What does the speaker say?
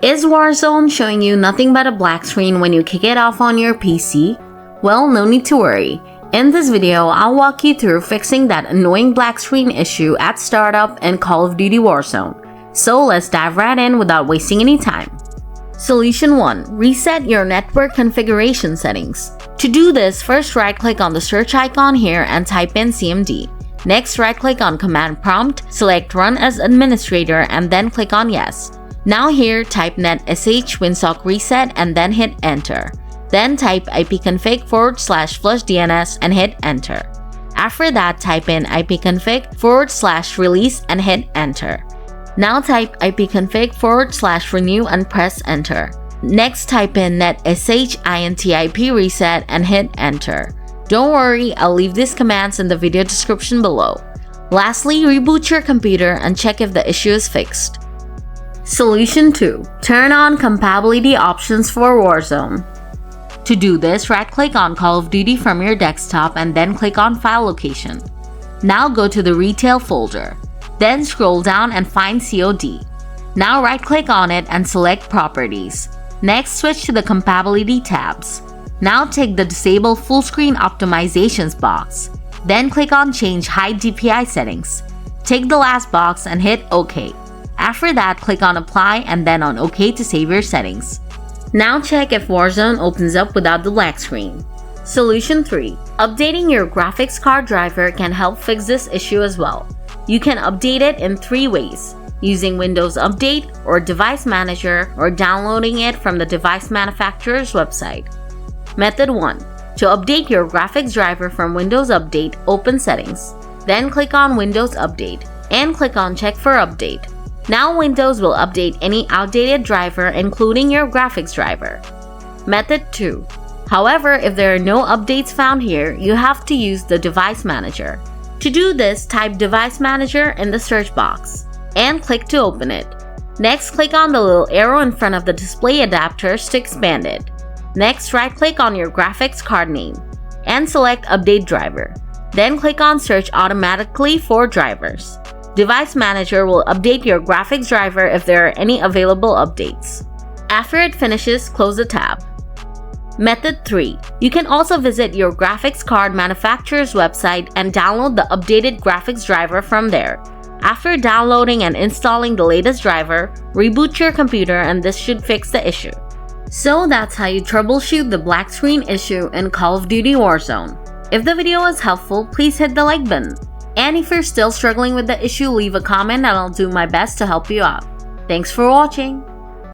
Is Warzone showing you nothing but a black screen when you kick it off on your PC? Well, no need to worry. In this video, I'll walk you through fixing that annoying black screen issue at startup in Call of Duty Warzone. So let's dive right in without wasting any time. Solution 1. Reset your network configuration settings. To do this, first right-click on the search icon here and type in CMD. Next, right-click on Command Prompt, select Run as Administrator and then click on Yes. Now here, type netsh winsock reset and then hit Enter. Then type ipconfig/flushdns and hit Enter. After that, type in ipconfig/release and hit Enter. Now type ipconfig/renew and press Enter. Next, type in netsh intip reset and hit Enter. Don't worry, I'll leave these commands in the video description below. Lastly, reboot your computer and check if the issue is fixed. Solution 2. Turn on compatibility options for Warzone. To do this, right-click on Call of Duty from your desktop and then click on File Location. Now go to the Retail folder. Then scroll down and find COD. Now right-click on it and select Properties. Next, switch to the Compatibility tabs. Now take the Disable Full Screen Optimizations box. Then click on Change Hide DPI Settings. Take the last box and hit OK. After that, click on Apply and then on OK to save your settings. Now check if Warzone opens up without the black screen. Solution 3. Updating your graphics card driver can help fix this issue as well. You can update it in 3 ways: using Windows Update or Device Manager, or downloading it from the device manufacturer's website. Method 1. To update your graphics driver from Windows Update, open Settings. Then click on Windows Update and click on Check for Update. Now Windows will update any outdated driver, including your graphics driver. Method 2. However, if there are no updates found here, you have to use the Device Manager. To do this, type Device Manager in the search box and click to open it. Next, click on the little arrow in front of the display adapters to expand it. Next, right-click on your graphics card name and select Update Driver. Then click on Search Automatically for drivers. Device Manager will update your graphics driver if there are any available updates. After it finishes, close the tab. Method 3. You can also visit your graphics card manufacturer's website and download the updated graphics driver from there. After downloading and installing the latest driver, reboot your computer and this should fix the issue. So that's how you troubleshoot the black screen issue in Call of Duty Warzone. If the video was helpful, please hit the like button. And if you're still struggling with the issue, leave a comment and I'll do my best to help you out. Thanks for watching.